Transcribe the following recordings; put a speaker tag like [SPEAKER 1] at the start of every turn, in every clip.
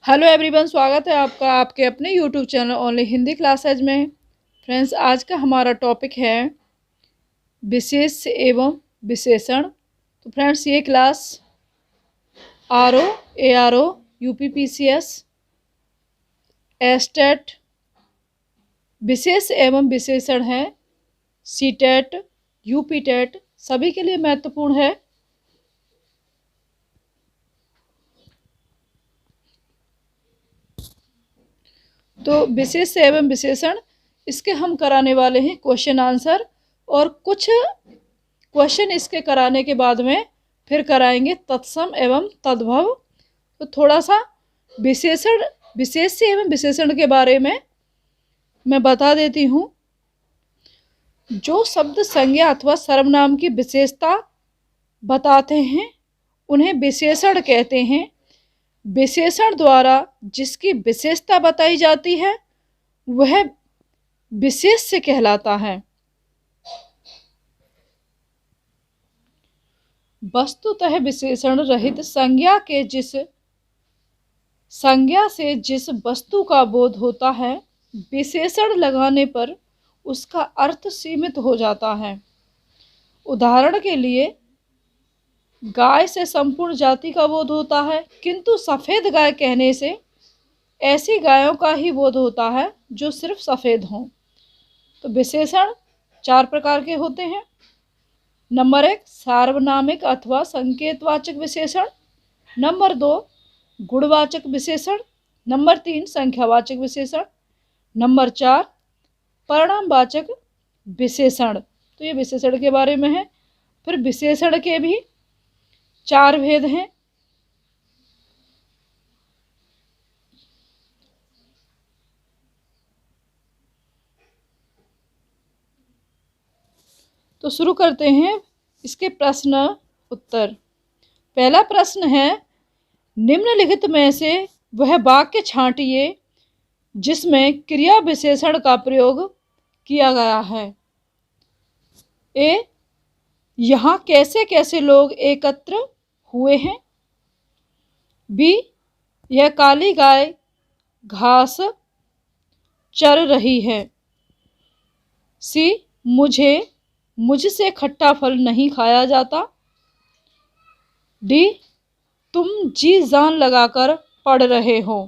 [SPEAKER 1] Hello everyone, स्वागत है आपका आपके अपने YouTube channel only Hindi classes में। फ्रेंड्स, आज का हमारा टॉपिक है विशेष एवं विशेषण। तो फ्रेंड्स, ये class R O, A R O, UPPCS, estate, विशेष एवं विशेषण है, सीटेट, यूपीटेट सभी के लिए महत्वपूर्ण है। तो विशेष एवं विशेषण इसके हम कराने वाले हैं क्वेश्चन आंसर, और कुछ क्वेश्चन इसके कराने के बाद में फिर कराएंगे तत्सम एवं तद्भव। तो थोड़ा सा विशेष एवं विशेषण के बारे में मैं बता देती हूँ। जो शब्द संज्ञा अथवा सर्वनाम की विशेषता बताते हैं उन्हें विशेषण कहते हैं। विशेषण द्वारा जिसकी विशेषता बताई जाती है वह विशेष्य कहलाता है। वस्तुतः विशेषण रहित संज्ञा से जिस वस्तु का बोध होता है, विशेषण लगाने पर उसका अर्थ सीमित हो जाता है। उदाहरण के लिए, गाय से संपूर्ण जाति का बोध होता है, किंतु सफ़ेद गाय कहने से ऐसी गायों का ही बोध होता है जो सिर्फ सफ़ेद हों। तो विशेषण 4 प्रकार के होते हैं। नंबर 1, सार्वनामिक अथवा संकेतवाचक विशेषण। नंबर 2, गुणवाचक विशेषण। नंबर 3, संख्यावाचक विशेषण। नंबर 4, परिणामवाचक विशेषण। तो ये विशेषण के बारे में है। फिर विशेषण के भी 4 भेद हैं। तो शुरू करते हैं इसके प्रश्न उत्तर। पहला प्रश्न है, निम्नलिखित में से वह वाक्य छांटिए जिसमें क्रिया विशेषण का प्रयोग किया गया है। ए, यहाँ कैसे कैसे लोग एकत्र हुए हैं। बी, यह काली गाय घास चर रही है। सी, मुझसे खट्टा फल नहीं खाया जाता। डी, तुम जी जान लगाकर पढ़ रहे हो।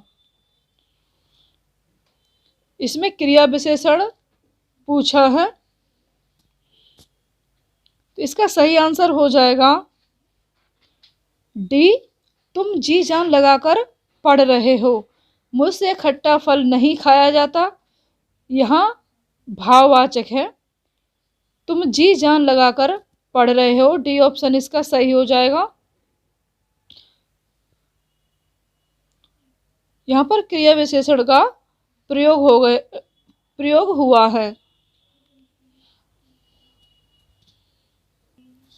[SPEAKER 1] इसमें क्रिया विशेषण पूछा है, तो इसका सही आंसर हो जाएगा डी, तुम जी जान लगाकर पढ़ रहे हो। मुझसे खट्टा फल नहीं खाया जाता, यहाँ भाववाचक है। तुम जी जान लगाकर पढ़ रहे हो, डी ऑप्शन इसका सही हो जाएगा। यहाँ पर क्रिया विशेषण का प्रयोग हुआ है।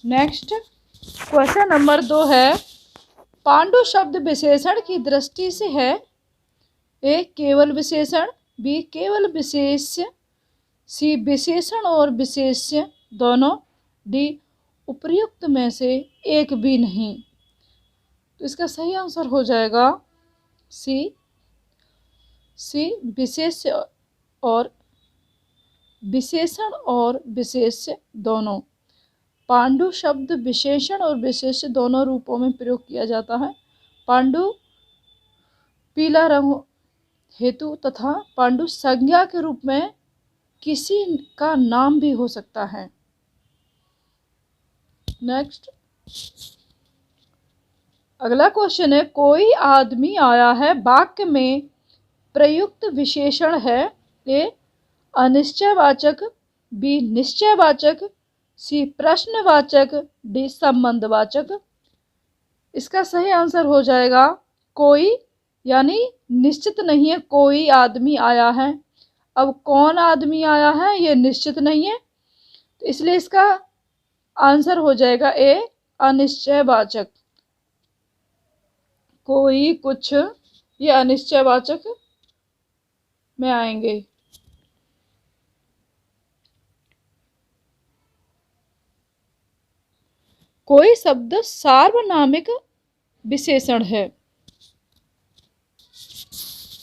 [SPEAKER 1] नेक्स्ट क्वेश्चन नंबर 2 है, पांडु शब्द विशेषण की दृष्टि से है। ए, केवल विशेषण। बी, केवल विशेष्य। सी, विशेषण और विशेष्य दोनों। डी, उपर्युक्त में से एक भी नहीं। तो इसका सही आंसर हो जाएगा सी, विशेष्य और विशेषण और विशेष्य दोनों। पांडु शब्द विशेषण और विशेष्य दोनों रूपों में प्रयोग किया जाता है। पांडु पीला रंग हेतु तथा पांडु संज्ञा के रूप में किसी का नाम भी हो सकता है। नेक्स्ट अगला क्वेश्चन है, कोई आदमी आया है वाक्य में प्रयुक्त विशेषण है। ए, अनिश्चयवाचक। बी, निश्चयवाचक। सी, प्रश्नवाचक। डी, संबंधवाचक। इसका सही आंसर हो जाएगा कोई, यानी निश्चित नहीं है, कोई आदमी आया है। अब कौन आदमी आया है ये निश्चित नहीं है, तो इसलिए इसका आंसर हो जाएगा ए, अनिश्चयवाचक। कोई, कुछ, ये अनिश्चयवाचक में आएंगे। कोई शब्द सार्वनामिक विशेषण है।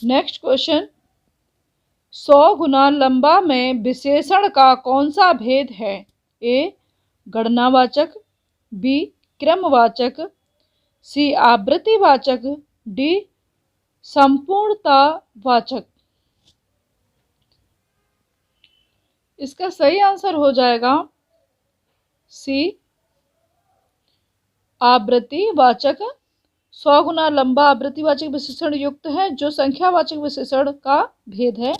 [SPEAKER 1] नेक्स्ट क्वेश्चन, 100 गुना लंबा में विशेषण का कौन सा भेद है? ए गणनावाचक, बी क्रमवाचक, सी आवृत्तिवाचक, डी संपूर्णतावाचक। इसका सही आंसर हो जाएगा सी आवृत्तिवाचक। 100 गुना लंबा आवृत्तिवाचक विशेषण युक्त है जो संख्यावाचक विशेषण का भेद है।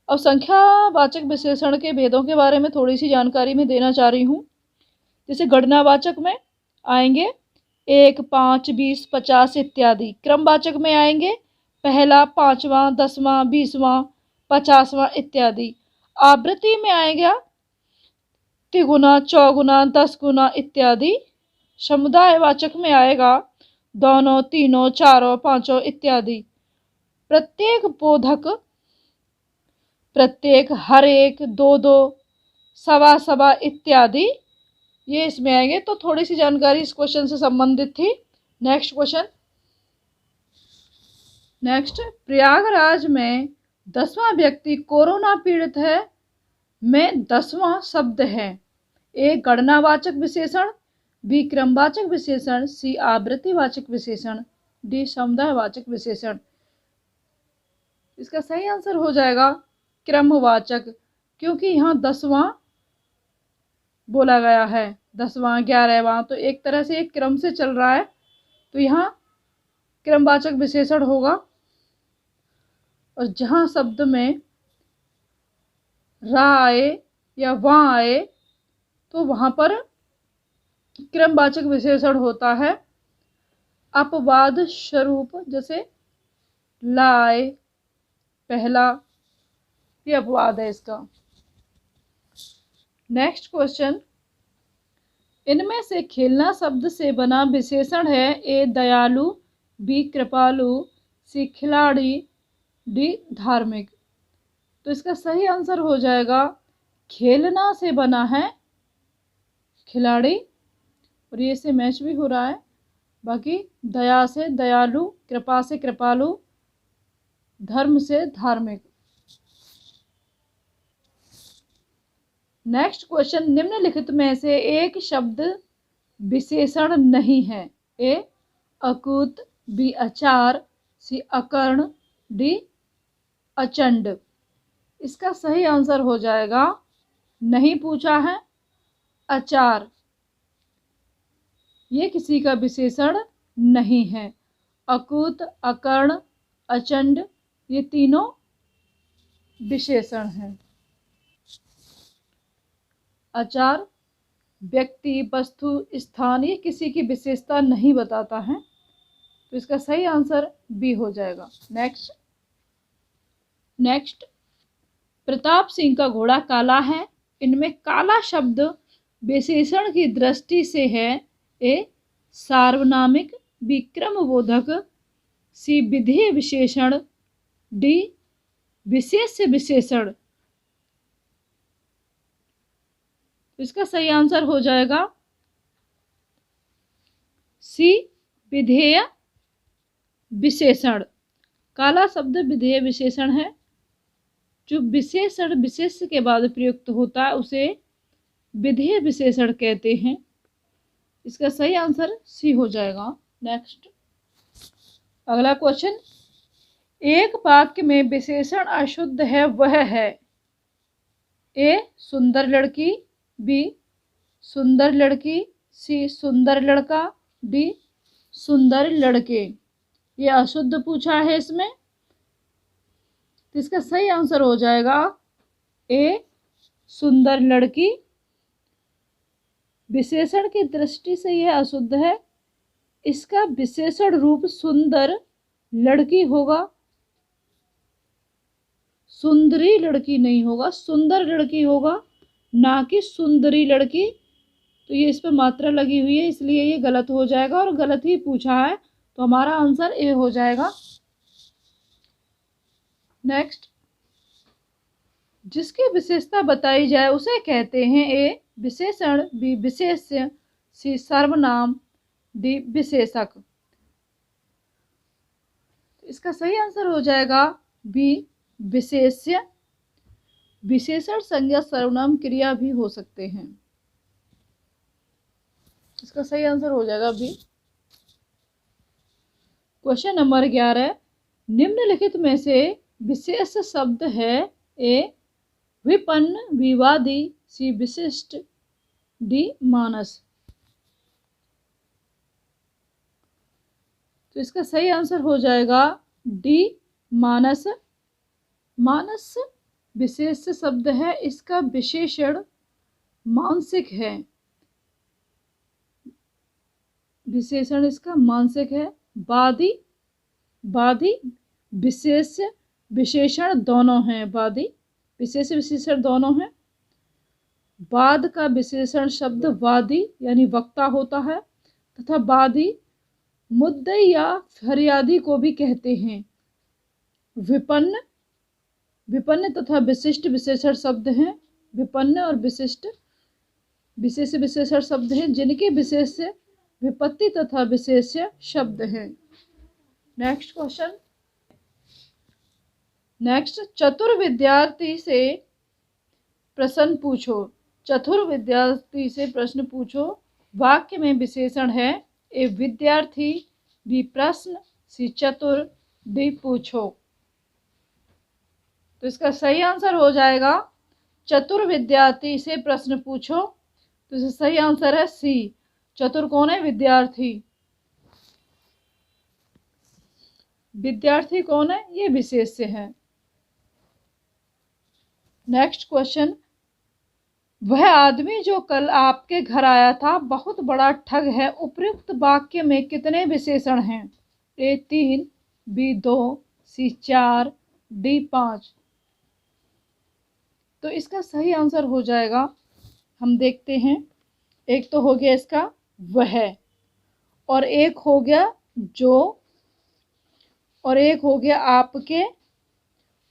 [SPEAKER 1] अब संख्यावाचक विशेषण के भेदों के बारे में थोड़ी सी जानकारी मैं देना चाह रही हूँ। जैसे गणनावाचक में आएंगे 1, 5, 20, 50 इत्यादि। क्रमवाचक में आएंगे पहला, 5वां, 10वां, 20वां, 50वां इत्यादि। आवृत्ति में आएगा तिगुना, चौगुना, 10 गुना इत्यादि। समुदायवाचक में आएगा दोनों, तीनों, चारों, पांचों इत्यादि। प्रत्येक बोधक, प्रत्येक, हर एक, दो दो, सवा सवा इत्यादि ये इसमें आएंगे। तो थोड़ी सी जानकारी इस क्वेश्चन से संबंधित थी। नेक्स्ट क्वेश्चन, नेक्स्ट, प्रयागराज में 10वां व्यक्ति कोरोना पीड़ित है में 10वां शब्द है। ए गणनावाचक विशेषण, बी क्रमवाचक विशेषण, सी आवृत्तिवाचक विशेषण, डी समुदायवाचक विशेषण। इसका सही आंसर हो जाएगा क्रमवाचक, क्योंकि यहाँ 10वां बोला गया है। 10वां, 11वां, तो एक तरह से एक क्रम से चल रहा है, तो यहाँ क्रमवाचक विशेषण होगा। और जहाँ शब्द में रा आए या वहाँ आए तो वहाँ पर क्रमवाचक विशेषण होता है। अपवाद स्वरूप जैसे ला आए पहला, ये अपवाद है इसका। नेक्स्ट क्वेश्चन, इनमें से खेलना शब्द से बना विशेषण है। ए दयालु, बी कृपालु, सी खिलाड़ी, डी धार्मिक। तो इसका सही आंसर हो जाएगा खेलना से बना है खिलाड़ी, और ये से मैच भी हो रहा है। बाकी दया से दयालु, कृपा से कृपालु, धर्म से धार्मिक। नेक्स्ट क्वेश्चन, निम्नलिखित में से एक शब्द विशेषण नहीं है। ए अकूत, बी अचार, सी अकर्ण, डी अचंड। इसका सही आंसर हो जाएगा, नहीं पूछा है, अचार। ये किसी का विशेषण नहीं है। अकूत, अकर्ण, अचंड ये तीनों विशेषण हैं। आचार व्यक्ति, वस्तु, स्थान ये किसी की विशेषता नहीं बताता है, तो इसका सही आंसर बी हो जाएगा। नेक्स्ट, प्रताप सिंह का घोड़ा काला है। इनमें काला शब्द विशेषण की दृष्टि से है। ए सार्वनामिक, बी क्रमबोधक, सी विधेय विशेषण, डी विशेष्य विशेषण। तो इसका सही आंसर हो जाएगा सी विधेय विशेषण। काला शब्द विधेय विशेषण है। जो विशेषण विशेष्य के बाद प्रयुक्त होता है उसे विधेय विशेषण कहते हैं। इसका सही आंसर सी हो जाएगा। नेक्स्ट, अगला क्वेश्चन, एक वाक्य में विशेषण अशुद्ध है वह है। ए सुंदर लड़की, बी सुंदर लड़की, सी सुंदर लड़का, डी सुंदर लड़के। ये अशुद्ध पूछा है इसमें, तो इसका सही आंसर हो जाएगा ए सुंदर लड़की। विशेषण की दृष्टि से यह अशुद्ध है। इसका विशेषण रूप सुंदर लड़की होगा, सुंदरी लड़की नहीं होगा, सुंदर लड़की होगा, ना कि सुंदरी लड़की। तो ये इस पर मात्रा लगी हुई है, इसलिए ये गलत हो जाएगा और गलत ही पूछा है, तो हमारा आंसर ए हो जाएगा। नेक्स्ट, जिसकी विशेषता बताई जाए उसे कहते हैं ए विशेषण, बी विशेष्य, सी सर्वनाम, डी विशेषक। इसका सही आंसर हो जाएगा बी विशेष्य। विशेषण संज्ञा सर्वनाम क्रिया भी हो सकते हैं। इसका सही आंसर हो जाएगा बी। क्वेश्चन नंबर 11, निम्नलिखित में से विशेष शब्द है ए विपन्न, विवादी, सी विशिष्ट, डी मानस। तो इसका सही आंसर हो जाएगा डी मानस। मानस विशेष शब्द है, इसका विशेषण मानसिक है। विशेषण इसका मानसिक है। वादी, वादी विशेष विशेषण दोनों हैं। वादी विशेष विशेषण दोनों हैं। वाद का विशेषण शब्द वादी यानी वक्ता होता है तथा वादी मुद्दई या फरियादी को भी कहते हैं। विपन्न, विपन्न तथा विशिष्ट विशेषण शब्द हैं। विपन्न और विशिष्ट विशेष विशेषण शब्द हैं जिनके विशेष विपत्ति तथा विशेष्य शब्द हैं। Next question. नेक्स्ट, चतुर विद्यार्थी से प्रश्न पूछो। चतुर विद्यार्थी से प्रश्न पूछो। वाक्य में विशेषण है ए विद्यार्थी, बी प्रश्न, सी चतुर, डी पूछो। तो इसका सही आंसर हो जाएगा चतुर विद्यार्थी से प्रश्न पूछो। तो इसका सही आंसर है सी। चतुर कौन है? विद्यार्थी। विद्यार्थी कौन है? ये विशेष्य है। नेक्स्ट क्वेश्चन, वह आदमी जो कल आपके घर आया था बहुत बड़ा ठग है। उपयुक्त वाक्य में कितने विशेषण हैं? ए 3, बी 2, सी 4, डी 5। तो इसका सही आंसर हो जाएगा, हम देखते हैं। एक तो हो गया इसका वह, और एक हो गया जो, और एक हो गया आपके,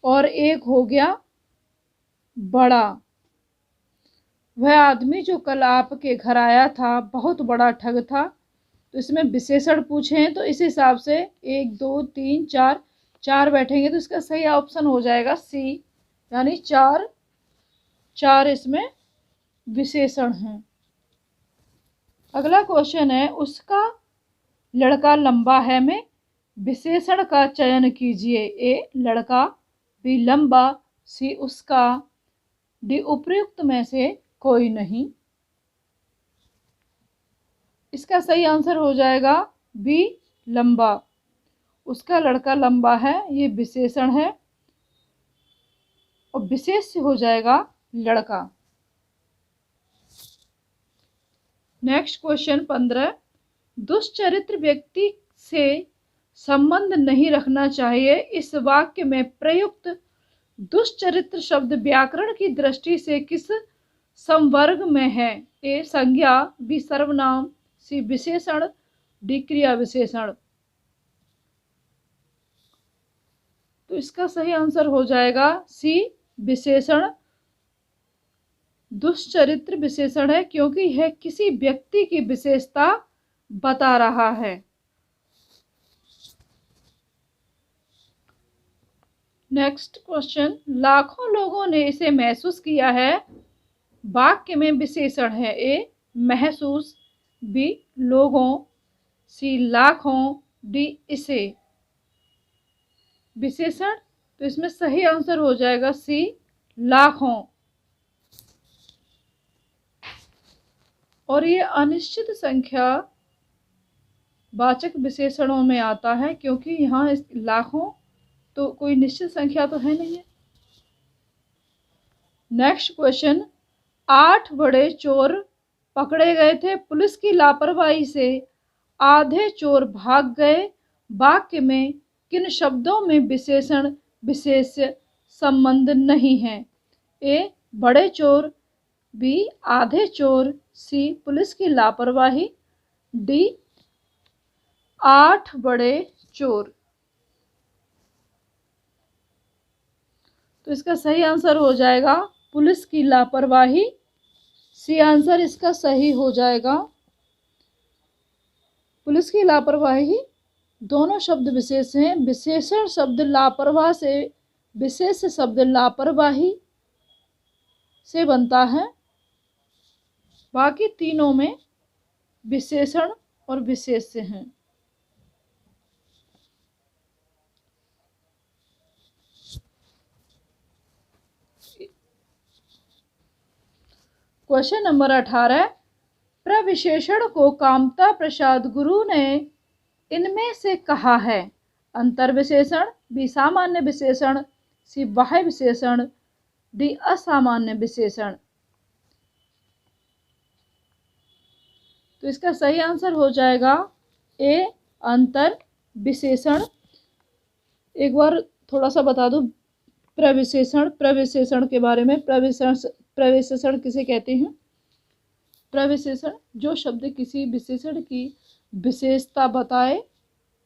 [SPEAKER 1] और एक हो गया बड़ा। वह आदमी जो कल आपके घर आया था बहुत बड़ा ठग था। तो इसमें विशेषण पूछे हैं तो इस हिसाब से 1 2 3 4 4 बैठेंगे। तो इसका सही ऑप्शन हो जाएगा सी, यानी 4 4 इसमें विशेषण हैं। अगला क्वेश्चन है, उसका लड़का लंबा है में विशेषण का चयन कीजिए। ए लड़का, बी लंबा, सी उसका, डी उपयुक्त में से कोई नहीं। इसका सही आंसर हो जाएगा बी लंबा। उसका लड़का लंबा है, ये विशेषण है, और विशेष हो जाएगा लड़का। नेक्स्ट क्वेश्चन 15, दुष्चरित्र व्यक्ति से संबंध नहीं रखना चाहिए। इस वाक्य में प्रयुक्त दुष्चरित्र शब्द व्याकरण की दृष्टि से किस संवर्ग में है? ए संज्ञा, बी सर्वनाम, सी विशेषण, डी क्रिया विशेषण। तो इसका सही आंसर हो जाएगा सी विशेषण। दुष्चरित्र विशेषण है क्योंकि यह किसी व्यक्ति की विशेषता बता रहा है। नेक्स्ट क्वेश्चन, लाखों लोगों ने इसे महसूस किया है। वाक्य में विशेषण है। ए महसूस, बी लोगों, सी लाखों, डी इसे। विशेषण, तो इसमें सही आंसर हो जाएगा सी लाखों। और ये अनिश्चित संख्या वाचक विशेषणों में आता है क्योंकि यहाँ लाखों तो कोई निश्चित संख्या तो है नहीं है। नेक्स्ट क्वेश्चन, 8 बड़े चोर पकड़े गए थे। पुलिस की लापरवाही से आधे चोर भाग गए। वाक्य में किन शब्दों में विशेषण विशेष संबंध नहीं है? ए बड़े चोर, बी आधे चोर, सी पुलिस की लापरवाही, डी 8 बड़े चोर। तो इसका सही आंसर हो जाएगा पुलिस की लापरवाही। सी आंसर इसका सही हो जाएगा, पुलिस की लापरवाही दोनों शब्द विशेष हैं। विशेषण शब्द लापरवाह से, विशेष शब्द लापरवाही से बनता है। बाकी तीनों में विशेषण और विशेष से हैं। क्वेश्चन नंबर 18, प्रविशेषण को कामता प्रसाद गुरु ने इनमें से कहा है। अंतर विशेषण, बी सामान्य विशेषण, सी बाह्य विशेषण, डी असामान्य विशेषण। तो इसका सही आंसर हो जाएगा ए अंतर विशेषण। एक बार थोड़ा सा बता दूं प्रविशेषण के बारे में। प्रविशेषण किसे कहते हैं? प्रविशेषण जो शब्द किसी विशेषण की विशेषता बताए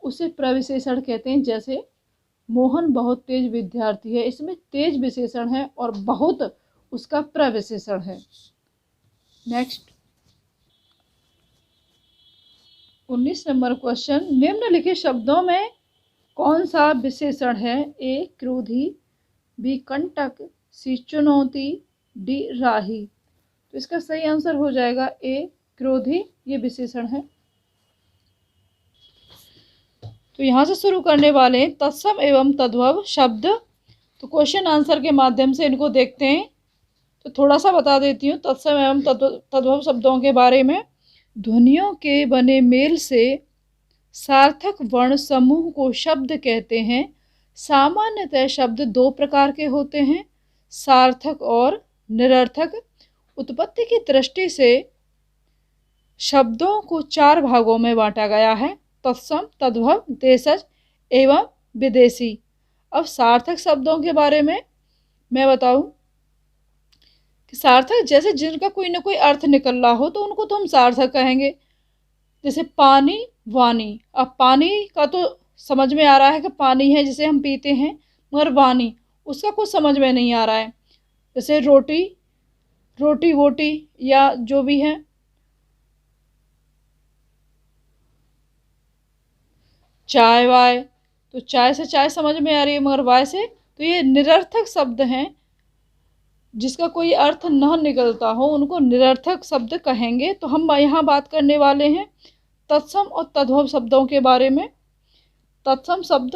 [SPEAKER 1] उसे प्रविशेषण कहते हैं। जैसे मोहन बहुत तेज विद्यार्थी है, इसमें तेज विशेषण है और बहुत उसका प्रविशेषण है। नेक्स्ट 19 नंबर क्वेश्चन, निम्नलिखित शब्दों में कौन सा विशेषण है? ए क्रोधी, बी कंटक, सी चुनौती, डी राही। तो इसका सही आंसर हो जाएगा ए क्रोधी, ये विशेषण है। तो यहाँ से शुरू करने वाले हैं तत्सम एवं तद्भव शब्द। तो क्वेश्चन आंसर के माध्यम से इनको देखते हैं। तो थोड़ा सा बता देती हूँ तत्सम एवं तद्भव शब्दों के बारे में। ध्वनियों के बने मेल से सार्थक वर्ण समूह को शब्द कहते हैं। सामान्यतः शब्द दो प्रकार के होते हैं, सार्थक और निरर्थक। उत्पत्ति की दृष्टि से शब्दों को चार भागों में बांटा गया है, तत्सम, तद्भव, देशज एवं विदेशी। अब सार्थक शब्दों के बारे में मैं बताऊं कि सार्थक जैसे जिनका कोई ना कोई अर्थ निकल रहा हो तो उनको तो हम सार्थक कहेंगे। जैसे पानी, वाणी। अब पानी का तो समझ में आ रहा है कि पानी है जिसे हम पीते हैं, मगर वाणी उसका कुछ समझ में नहीं आ रहा है। जैसे रोटी, रोटी वोटी या जो भी है। चाय वाय, तो चाय से चाय समझ में आ रही है मगर वाय से, तो ये निरर्थक शब्द हैं। जिसका कोई अर्थ न निकलता हो उनको निरर्थक शब्द कहेंगे। तो हम यहाँ बात करने वाले हैं तत्सम और तद्भव शब्दों के बारे में। तत्सम शब्द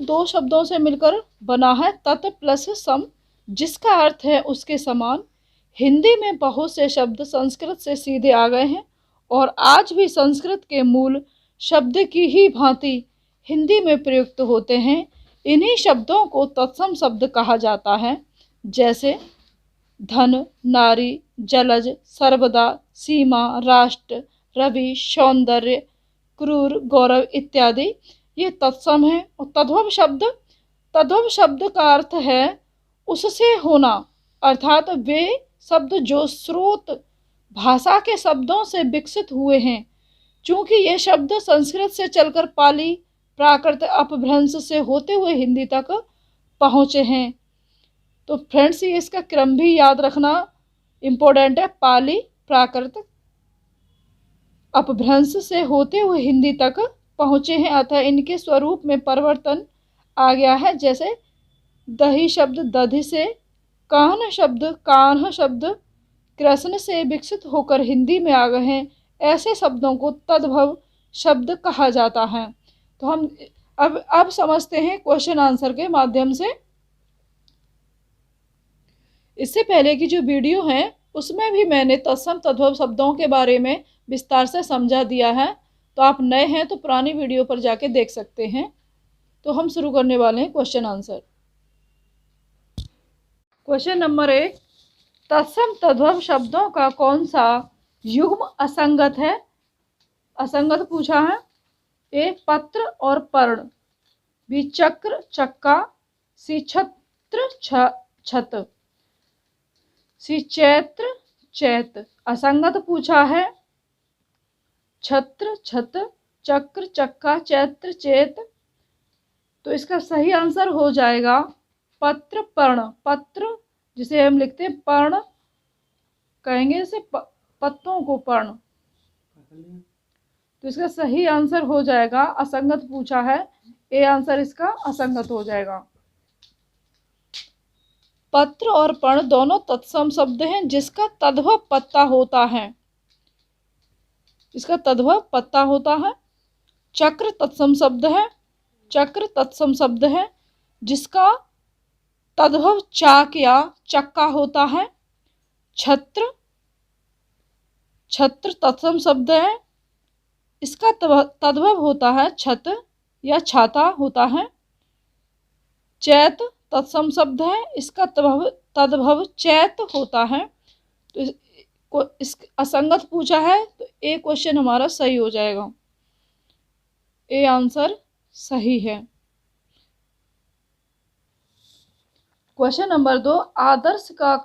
[SPEAKER 1] दो शब्दों से मिलकर बना है, तत् प्लस सम, जिसका अर्थ है उसके समान। हिंदी में बहुत से शब्द संस्कृत से सीधे आ गए हैं और आज भी संस्कृत के मूल शब्द की ही भांति हिंदी में प्रयुक्त होते हैं। इन्हीं शब्दों को तत्सम शब्द कहा जाता है। जैसे धन, नारी, जलज, सर्वदा, सीमा, राष्ट्र, रवि, सौंदर्य, क्रूर, गौरव इत्यादि ये तत्सम है। और तद्भव शब्द का अर्थ है उससे होना, अर्थात वे शब्द जो स्रोत भाषा के शब्दों से विकसित हुए हैं। चूंकि ये शब्द संस्कृत से चलकर पाली, प्राकृत, अपभ्रंश से होते हुए हिंदी तक पहुँचे हैं। तो फ्रेंड्स ये इसका क्रम भी याद रखना इम्पोर्टेंट है। पाली, प्राकृत, अपभ्रंश से होते हुए हिंदी तक पहुँचे हैं, अतः इनके स्वरूप में परिवर्तन आ गया है। जैसे दही शब्द दधि से, कान्ह शब्द कान्ह शब्द कृष्ण से विकसित होकर हिंदी में आ गए हैं। ऐसे शब्दों को तद्भव शब्द कहा जाता है। तो हम अब समझते हैं क्वेश्चन आंसर के माध्यम से। इससे पहले की जो वीडियो है उसमें भी मैंने तत्सम तद्भव शब्दों के बारे में विस्तार से समझा दिया है। तो आप नए हैं तो पुरानी वीडियो पर जाके देख सकते हैं। तो हम शुरू करने वाले हैं क्वेश्चन आंसर। क्वेश्चन नंबर 1, तत्सम तद्भव शब्दों का कौन सा युग्म असंगत है? असंगत पूछा है। ए पत्र और पर्ण, बी चक्र चक्का, सी छत्र छत, सी चैत्र चैत। असंगत पूछा है छत्र छत, चक्र चक्का, चैत्र चैत। तो इसका सही आंसर हो जाएगा पत्र पर्ण। पत्र जिसे हम लिखते हैं पर्ण कहेंगे, जैसे पत्तों को पर्ण। तो इसका सही आंसर हो जाएगा, असंगत पूछा है, ए आंसर इसका असंगत हो जाएगा। पत्र और पण दोनों तत्सम शब्द हैं जिसका तद्भव पत्ता होता है। इसका तद्भव पत्ता होता है। चक्र तत्सम शब्द है, चक्र तत्सम शब्द है जिसका तद्भव चाक या चक्का होता है। छत्र, छत्र तत्सम शब्द है, इसका तद्भव होता है छत या छाता होता है। चैत तत्सम शब्द है, इसका तद्भव चैत होता है। तो इस असंगत पूछा है तो ए क्वेश्चन हमारा सही हो जाएगा, ए आंसर सही है। क्वेश्चन नंबर 2, आदर्श का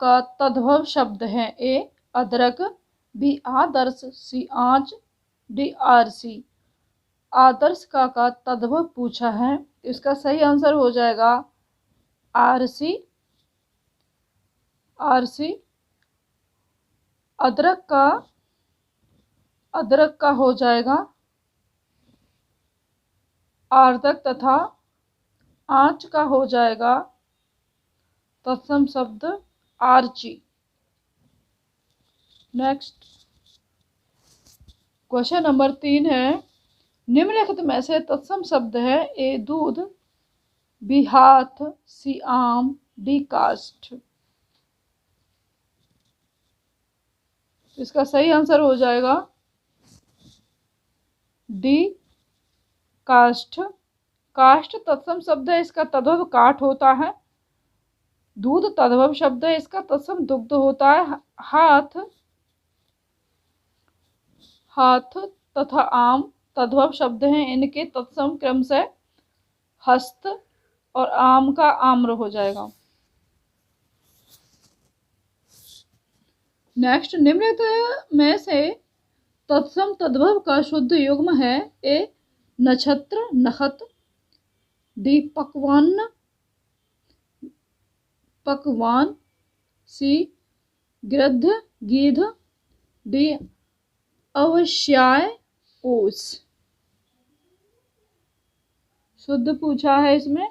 [SPEAKER 1] तद्भव शब्द है। ए अदरक, बी आदर्श, सी आंच, डी आरसी। आदर्श का तद्भव पूछा है, इसका सही आंसर हो जाएगा आरसी, आरसी। अदरक का हो जाएगा आर्दक तथा आंच का हो जाएगा तत्सम शब्द आर्ची। नेक्स्ट क्वेश्चन नंबर 3 है, निम्नलिखित में से तत्सम शब्द है। ए दूध, बी हाथ, सी आम, डी काष्ठ। इसका सही आंसर हो जाएगा डी काष्ठ। काष्ठ तत्सम शब्द है, इसका तद्भव काठ होता है। दूध तद्भव शब्द है, इसका तत्सम दुग्ध होता है। हाथ, हाथ तथा आम तद्भव शब्द हैं, इनके तत्सम क्रम से हस्त और आम का आम्र हो जाएगा। नेक्स्ट, निम्नलिखित में से तत्सम तद्भव का शुद्ध युग्म है। ए नक्षत्र, नखत, डी पकवान, पकवान, सी गृध्र, गीध, डी अवश्याय, ओस। शुद्ध पूछा है इसमें,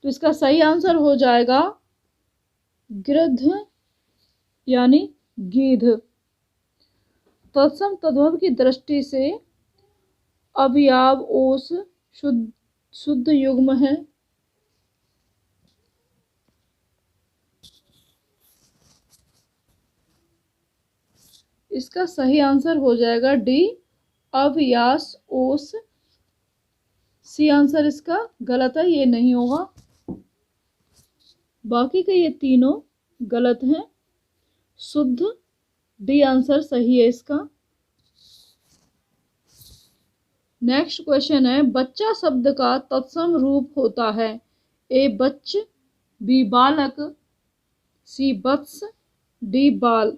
[SPEAKER 1] तो इसका सही आंसर हो जाएगा गृध्र यानी गीध। तत्सम तद्भव की दृष्टि से अवयव ओस शुद्ध युग्म है। इसका सही आंसर हो जाएगा डी अवयास ओस। सी आंसर इसका गलत है, ये नहीं होगा। बाकी के ये तीनों गलत हैं। शुद्ध डी आंसर सही है इसका। नेक्स्ट क्वेश्चन है, बच्चा शब्द का तत्सम रूप होता है। ए बच्च, बी बालक, सी बत्स, डी बाल।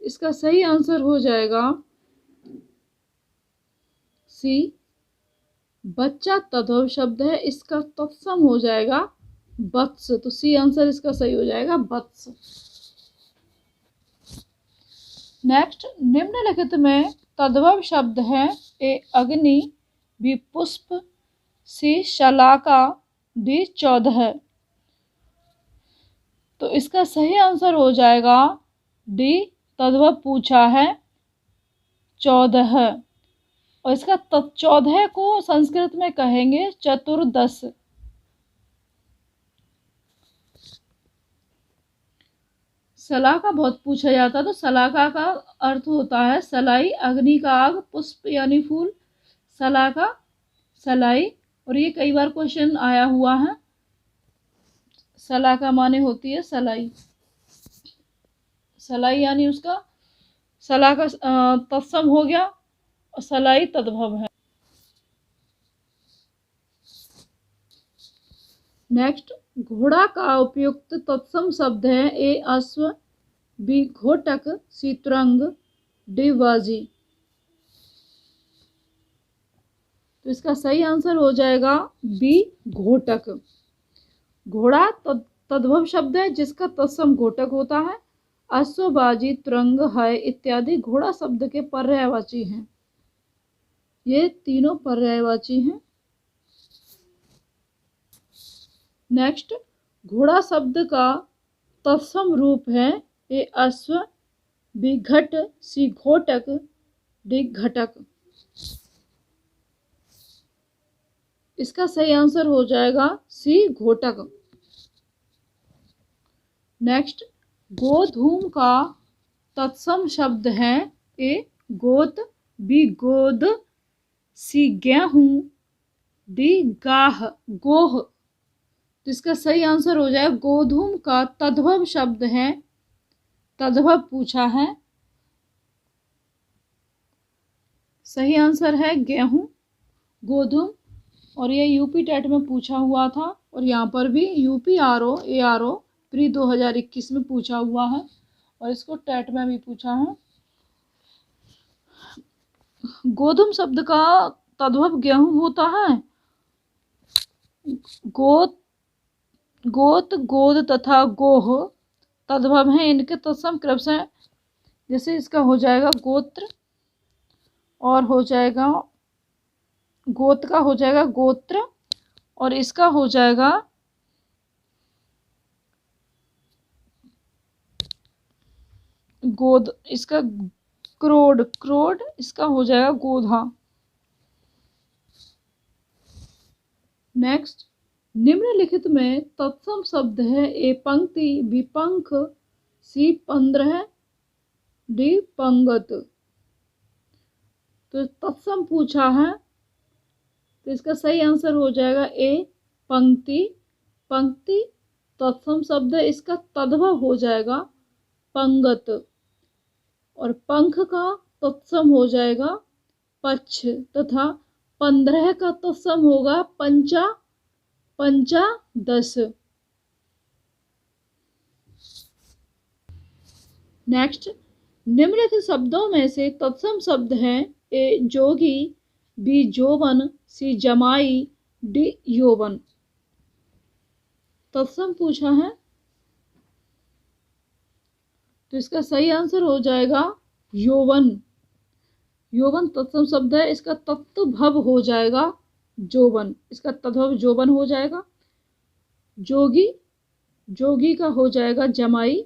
[SPEAKER 1] इसका सही आंसर हो जाएगा सी बच्चा तद्भव शब्द है, इसका तत्सम हो जाएगा बत्स। तो सी आंसर इसका सही हो जाएगा बत्स। नेक्स्ट, निम्नलिखित में तद्भव शब्द है। ए अग्नि, बी पुष्प, सी शलाका, डी 14। तो इसका सही आंसर हो जाएगा डी तद्भव पूछा है 14, और इसका 14 को संस्कृत में कहेंगे चतुर्दश। सलाका बहुत पूछा जाता है, तो सलाका का अर्थ होता है सलाई, अग्नि का आग, पुष्प यानी फूल, सलाका सलाई। और ये कई बार क्वेश्चन आया हुआ है। सलाका माने होती है सलाई, सलाई यानी उसका सलाका तत्सम हो गया और सलाई तद्भव है। नेक्स्ट, घोड़ा का उपयुक्त तत्सम शब्द है। ए अश्व, बी घोटक, सी तुरंग, डी बाजी। तो इसका सही आंसर हो जाएगा बी घोटक। घोड़ा तद्भव शब्द है जिसका तत्सम घोटक होता है। अश्व, बाजी, तुरंग, है इत्यादि घोड़ा शब्द के पर्यायवाची हैं। ये तीनों पर्यायवाची हैं। नेक्स्ट, घोड़ा शब्द का तत्सम रूप है ए अश्व, बी घट, सी घोटक, डी घटक। इसका सही आंसर हो जाएगा सी घोटक। नेक्स्ट, गोधूम का तत्सम शब्द है ए गोत, बी गोद, सी गेहूं, डी गाह गोह। तो इसका सही आंसर हो जाएगा गोधूम का तद्भव शब्द है, तद्भव पूछा है, सही आंसर है गेहूं, गोधूम। और ये यूपी टेट में पूछा हुआ था और यहाँ पर भी यूपी आरओ एआरओ प्री 2021 में पूछा हुआ है और इसको टेट में भी पूछा है। गोधूम शब्द का तद्भव गेहूं होता है। गोत, गोत, गोद तथा गोह तद्भव हैं, इनके तत्सम क्रमशः जैसे इसका हो जाएगा गोत्र और हो जाएगा गोत का हो जाएगा गोत्र और इसका हो जाएगा गोद, इसका क्रोड, क्रोड, इसका हो जाएगा गोधा। नेक्स्ट, निम्नलिखित में तत्सम शब्द है ए पंक्ति, बी पंख, सी 15, डी पंगत। तो तत्सम पूछा है तो इसका सही आंसर हो जाएगा ए पंक्ति। पंक्ति तत्सम शब्द है, इसका तद्भव हो जाएगा पंगत और पंख का तत्सम हो जाएगा पक्ष तथा 15 का तत्सम होगा पंचा, पंचा 10। नेक्स्ट, निम्नलिखित शब्दों में से तत्सम शब्द है ए जोगी, बी जोवन, सी जमाई, डी यौवन। तत्सम पूछा है तो इसका सही आंसर हो जाएगा यौवन। यौवन तत्सम शब्द है, इसका तत्भव हो जाएगा जोवन, इसका तद्भव जोवन हो जाएगा। जोगी, जोगी का हो जाएगा जमाई।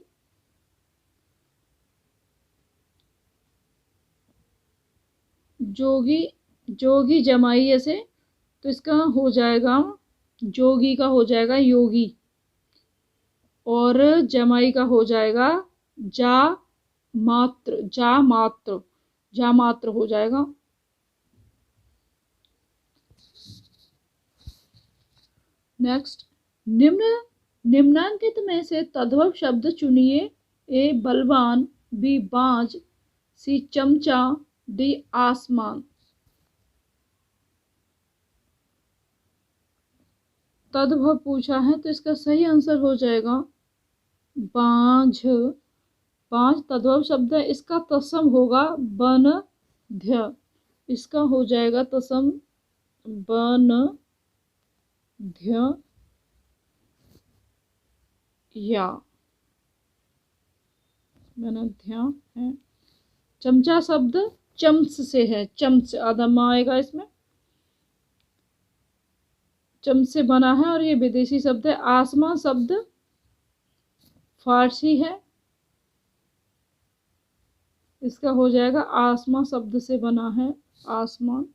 [SPEAKER 1] जोगी, जोगी जमाई ऐसे तो इसका हो जाएगा जोगी का हो जाएगा योगी और जमाई का हो जाएगा जा मात्र, जा मात्र, जा मात्र हो जाएगा। नेक्स्ट, निम्नांकित में से तद्भव शब्द चुनिए ए बलवान, बी बाज, सी चमचा, डी आसमान। तद्भव पूछा है तो इसका सही आंसर हो जाएगा बांझ। बांझ तद्भव शब्द है, इसका तत्सम होगा बन ध्य, इसका हो जाएगा तत्सम बन ध्य या बन है। चमचा शब्द चम्स से है, चम्स आदम आएगा इसमें, चम्स से बना है और ये विदेशी शब्द है। आसमान शब्द फारसी है, इसका हो जाएगा आसमान शब्द से बना है आसमान।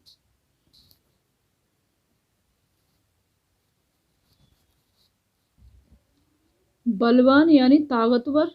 [SPEAKER 1] बलवान यानी ताकतवर,